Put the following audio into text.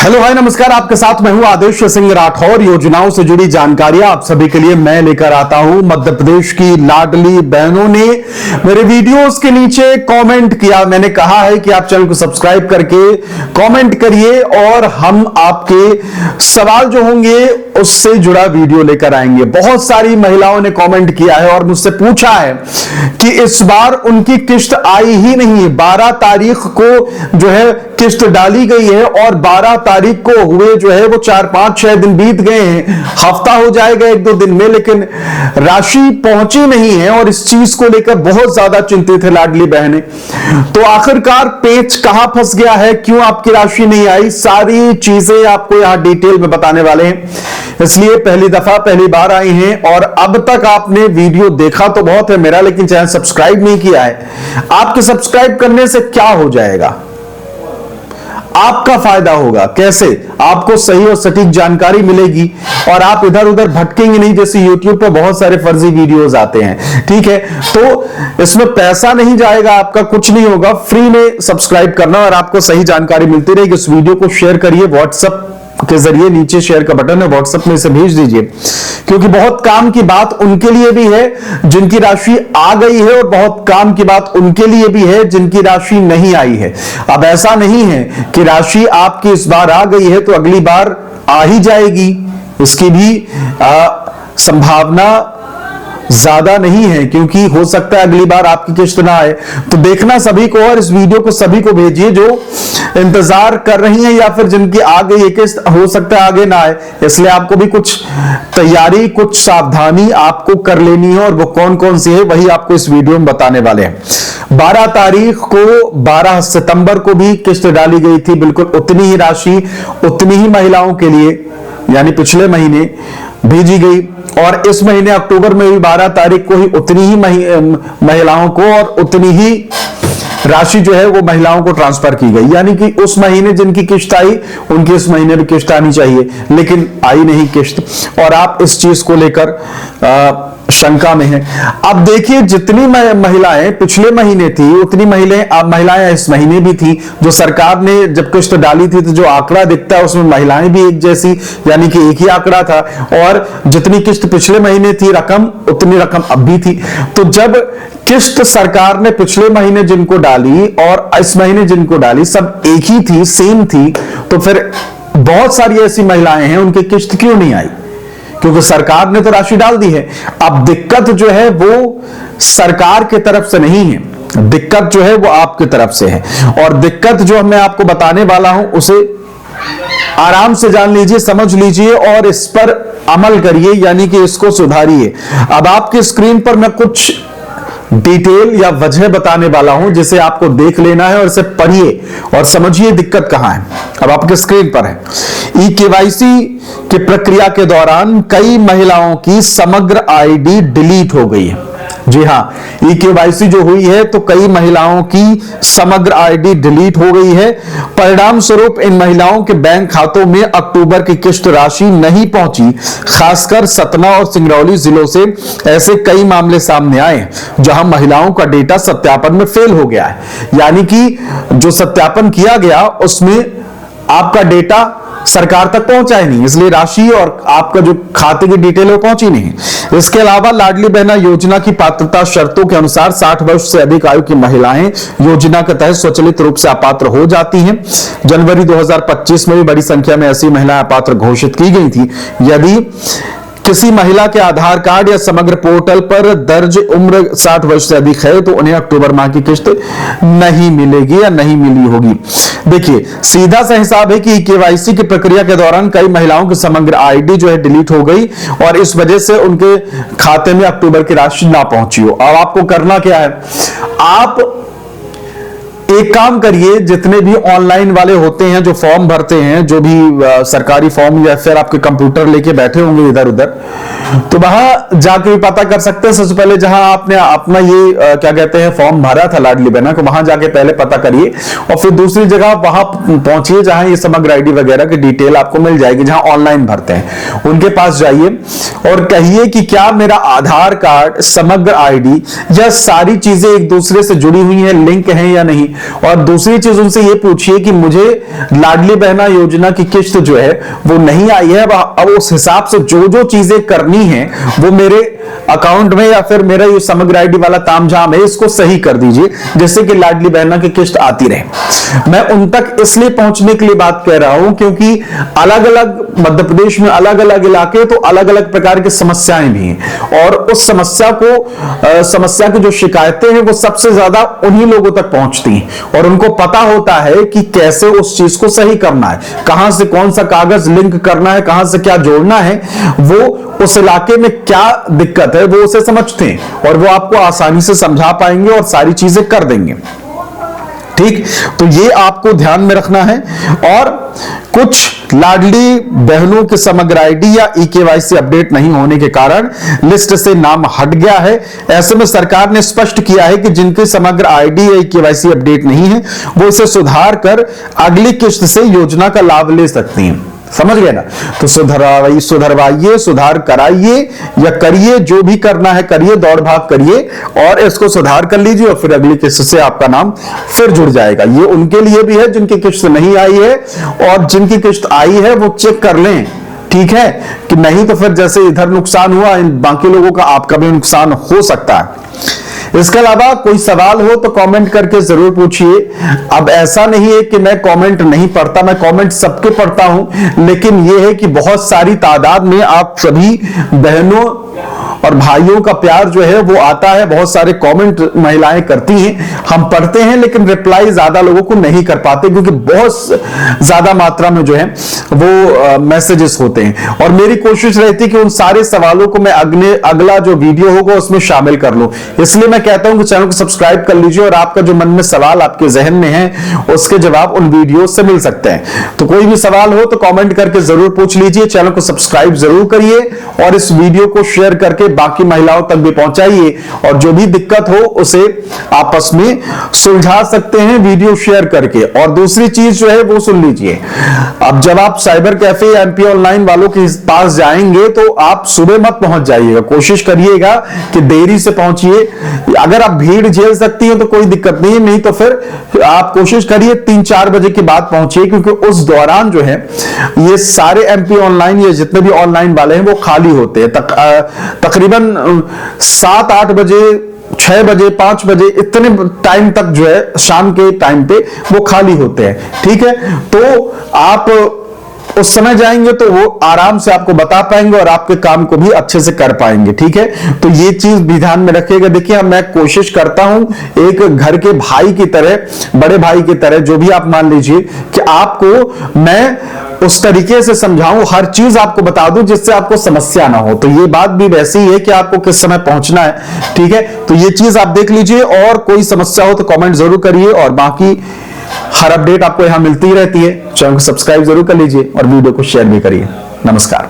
Hello hi नमस्कार, आपके साथ मैं हूं आदेश सिंह राठौर। योजनाओं से जुड़ी जानकारियां आप सभी के लिए मैं लेकर आता हूं। मध्य प्रदेश की लाडली बहनों ने मेरे वीडियोस के नीचे कमेंट किया। मैंने कहा है कि आप चैनल को सब्सक्राइब करके कमेंट करिए और हम आपके सवाल जो होंगे उससे जुड़ा वीडियो लेकर आएंगे। बहुत सारी महिलाओं ने कमेंट किया है और मुझसे पूछा है कि इस बार उनकी किस्त आई ही नहीं है। 12 तारीख को जो है किस्त डाली गई है और 12 तारीख को हुए जो है वो 4-5-6 दिन बीत गए हैं, हफ्ता हो जाएगा 1-2 दिन में, लेकिन राशि पहुंची नहीं है और इस चीज को लेकर बहुत ज्यादा चिंतित है लाडली बहनें। तो आखिरकार पेच कहां फंस गया है, क्यों आपकी राशि नहीं आई, सारी चीजें आपको यहां डिटेल में बताने वाले हैं। इसलिए पहली बार आई हैं और अब तक आपने वीडियो देखा तो बहुत है मेरा, लेकिन चैनल सब्सक्राइब नहीं किया है। आपके सब्सक्राइब करने से क्या हो जाएगा, आपका फायदा होगा। कैसे? आपको सही और सटीक जानकारी मिलेगी और आप इधर उधर भटकेंगे नहीं, जैसे YouTube पे बहुत सारे फर्जी वीडियोस आते हैं। ठीक है, तो इसमें पैसा नहीं जाएगा, आपका कुछ नहीं होगा, फ्री में सब्सक्राइब करना और आपको सही जानकारी मिलती रहेगी। इस वीडियो को शेयर करिए व्हाट्सएप के जरिए, नीचे शेयर का बटन है, व्हाट्सएप में इसे भेज दीजिए, क्योंकि बहुत काम की बात उनके लिए भी है जिनकी राशि आ गई है और बहुत काम की बात उनके लिए भी है जिनकी राशि नहीं आई है। अब ऐसा नहीं है कि राशि आपकी इस बार आ गई है तो अगली बार आ ही जाएगी, इसकी भी संभावना ज्यादा नहीं है, क्योंकि हो सकता है अगली बार आपकी किस्त ना आए। तो देखना सभी को और इस वीडियो को सभी को भेजिए जो इंतजार कर रही हैं या फिर जिनकी आ गई है किस्त, हो सकता है आगे ना आए, इसलिए आपको भी कुछ तैयारी, कुछ सावधानी आपको कर लेनी है और वो कौन कौन सी है वही आपको इस वीडियो में बताने वाले हैं। 12 तारीख को 12 सितंबर को भी किस्त डाली गई थी, बिल्कुल उतनी ही राशि उतनी ही महिलाओं के लिए यानी पिछले महीने भेजी गई और इस महीने अक्टूबर में भी 12 तारीख को ही उतनी ही महिलाओं को और उतनी ही राशि जो है वो महिलाओं को ट्रांसफर की गई। यानी कि उस महीने जिनकी किस्त आई उनकी इस महीने भी किस्त आनी चाहिए, लेकिन आई नहीं किस्त और आप इस चीज को लेकर शंका में है। अब देखिए, जितनी महिलाएं पिछले महीने थी उतनी महिलाएं इस महीने भी थी। जो सरकार ने जब किस्त डाली थी तो जो आंकड़ा दिखता है उसमें महिलाएं भी एक जैसी, यानी कि एक ही आंकड़ा था और जितनी किस्त पिछले महीने थी रकम उतनी रकम अब भी थी। तो जब किस्त सरकार ने पिछले महीने जिनको डाली और इस महीने जिनको डाली सब एक ही थी, सेम थी, तो फिर बहुत सारी ऐसी महिलाएं हैं उनकी किस्त क्यों नहीं आई, क्योंकि सरकार ने तो राशि डाल दी है। अब दिक्कत जो है वो सरकार की तरफ से नहीं है, दिक्कत जो है वो आपकी तरफ से है और दिक्कत जो मैं आपको बताने वाला हूं उसे आराम से जान लीजिए, समझ लीजिए और इस पर अमल करिए, यानी कि इसको सुधारिए। अब आपकी स्क्रीन पर मैं कुछ डिटेल या वजह बताने वाला हूं जिसे आपको देख लेना है और इसे पढ़िए और समझिए दिक्कत कहां है। अब आपके स्क्रीन पर है, ई-केवाईसी की प्रक्रिया के दौरान कई महिलाओं की समग्र आईडी डिलीट हो गई है। जी हां, ई-केवाईसी जो हुई है तो कई महिलाओं की समग्र आईडी डिलीट हो गई है। परिणाम स्वरूप इन महिलाओं के बैंक खातों में अक्टूबर की किस्त राशि नहीं पहुंची। खासकर सतना और सिंगरौली जिलों से ऐसे कई मामले सामने आए जहां महिलाओं का डेटा सत्यापन में फेल हो गया है, यानी कि जो सत्यापन किया गया उसमें आपका डेटा सरकार तक पहुंचा ही नहीं, इसलिए राशि और आपका जो खाते की डिटेल है वो पहुंची नहीं। इसके अलावा लाडली बहना योजना की पात्रता शर्तों के अनुसार 60 वर्ष से अधिक आयु की महिलाएं योजना के तहत स्वचालित रूप से अपात्र हो जाती हैं। जनवरी 2025 में भी बड़ी संख्या में ऐसी महिलाएं अपात्र घोषित की गई थी। यदि किसी महिला के आधार कार्ड या समग्र पोर्टल पर दर्ज उम्र 60 वर्ष से अधिक है तो उन्हें अक्टूबर माह की किस्त नहीं मिलेगी या नहीं मिली होगी। देखिए, सीधा सा हिसाब है कि केवाईसी की प्रक्रिया के दौरान कई महिलाओं की समग्र आईडी जो है डिलीट हो गई और इस वजह से उनके खाते में अक्टूबर की राशि ना पहुंची हो। अब आपको करना क्या है, आप एक काम करिए, जितने भी ऑनलाइन वाले होते हैं जो फॉर्म भरते हैं, जो भी सरकारी फॉर्म या फिर आपके कंप्यूटर लेके बैठे होंगे इधर उधर, तो वहां जाके भी पता कर सकते हैं। सबसे पहले जहां आपने अपना ये क्या कहते हैं फॉर्म भरा था लाडली बहना को, वहां जाके पहले पता करिए और फिर दूसरी जगह वहां पहुंचिए जहां ये समग्र आईडी वगैरह की डिटेल आपको मिल जाएगी, जहां ऑनलाइन भरते हैं उनके पास जाइए और कहिए कि क्या मेरा आधार कार्ड, समग्र आईडी, यह सारी चीजें एक दूसरे से जुड़ी हुई है, लिंक है या नहीं। और दूसरी चीज उनसे ये पूछिए कि मुझे लाडली बहना योजना की किस्त जो है वो नहीं आई है, अब उस हिसाब से जो जो चीजें करनी है वो मेरे अकाउंट में या फिर मेरा ये समग्र आईडी वाला तामझाम है इसको सही कर दीजिए, जिससे कि लाडली बहना की किस्त आती रहे। मैं उन तक इसलिए पहुंचने के लिए बात कह रहा हूं क्योंकि अलग अलग मध्य प्रदेश में अलग अलग इलाके तो अलग अलग प्रकार की समस्याएं भी हैं, और उस समस्या की जो शिकायतें हैं वो सबसे ज्यादा उन्हीं लोगों तक पहुंचती हैं और उनको पता होता है कि कैसे उस चीज को सही करना है, कहां से कौन सा कागज लिंक करना है, कहां से क्या जोड़ना है, वो उस इलाके में क्या दिक्कत है वो उसे समझते हैं और वो आपको आसानी से समझा पाएंगे और सारी चीजें कर देंगे। ठीक, तो ये आपको ध्यान में रखना है। और कुछ लाडली बहनों के समग्र आईडी या ई-केवाईसी अपडेट नहीं होने के कारण लिस्ट से नाम हट गया है। ऐसे में सरकार ने स्पष्ट किया है कि जिनके समग्र आईडी या ई-केवाईसी अपडेट नहीं है वो इसे सुधार कर अगली किस्त से योजना का लाभ ले सकती हैं। समझ गए ना? तो सुधरवाइए, सुधार कराइए या करिए, जो भी करना है करिए, दौड़ भाग करिए और इसको सुधार कर लीजिए और फिर अगली किस्त से आपका नाम फिर जुड़ जाएगा। ये उनके लिए भी है जिनकी किस्त नहीं आई है, और जिनकी किस्त आई है वो चेक कर लें, ठीक है, कि नहीं तो फिर जैसे इधर नुकसान हुआ बाकी लोगों का आपका भी नुकसान हो सकता है। इसके अलावा कोई सवाल हो तो कमेंट करके जरूर पूछिए। अब ऐसा नहीं है कि मैं कमेंट नहीं पढ़ता, मैं कमेंट सबके पढ़ता हूं, लेकिन यह है कि बहुत सारी तादाद में आप सभी बहनों और भाइयों का प्यार जो है वो आता है, बहुत सारे कमेंट महिलाएं करती हैं, हम पढ़ते हैं लेकिन रिप्लाई ज्यादा लोगों को नहीं कर पाते क्योंकि बहुत ज्यादा मात्रा में जो है वो मैसेजेस होते हैं। और मेरी कोशिश रहती है कि उन सारे सवालों को मैं अगला जो वीडियो होगा उसमें शामिल कर लूं। इसलिए मैं कहता हूं कि चैनल को सब्सक्राइब कर लीजिए और आपका जो मन में सवाल आपके जहन में है उसके जवाब उन वीडियो से मिल सकते हैं। तो कोई भी सवाल हो तो कॉमेंट करके जरूर पूछ लीजिए, चैनल को सब्सक्राइब जरूर करिए और इस वीडियो को शेयर करके बाकी महिलाओं तक भी पहुंचाइए, और जो भी दिक्कत हो उसे आपस में सुलझा सकते हैं वीडियो शेयर करके। और दूसरी चीज जो है वो सुन लीजिए, अब जब आप साइबर कैफे या एमपी ऑनलाइन वालों के पास जाएंगे तो आप सुबह मत पहुंच जाइएगा, कोशिश करिएगा कि देरी से पहुंचिए। अगर आप भीड़ झेल सकती हैं तो कोई दिक्कत नहीं तो फिर आप कोशिश करिए 3-4 बजे के बाद पहुंचिए, क्योंकि उस दौरान जो है ये सारे एमपी ऑनलाइन या जितने भी ऑनलाइन वाले हैं वो खाली होते हैं। तकरीबन 7-8 बजे, 6 बजे, 5 बजे इतने टाइम तक जो है शाम के टाइम पे वो खाली होते हैं। ठीक है, तो आप उस समय जाएंगे तो वो आराम से आपको बता पाएंगे और आपके काम को भी अच्छे से कर पाएंगे। ठीक है, तो ये चीज भी ध्यान में रखिएगा। देखिए, मैं कोशिश करता हूं एक घर के भाई की तरह, बड़े भाई की तरह, जो भी आप मान लीजिए, कि आपको मैं उस तरीके से समझाऊं, हर चीज आपको बता दूं जिससे आपको समस्या ना हो। तो ये बात भी वैसी ही है कि आपको किस समय पहुंचना है। ठीक है, तो ये चीज आप देख लीजिए और कोई समस्या हो तो कमेंट जरूर करिए, और बाकी हर अपडेट आपको यहां मिलती रहती है। चैनल को सब्सक्राइब जरूर कर लीजिए और वीडियो को शेयर भी करिए। नमस्कार।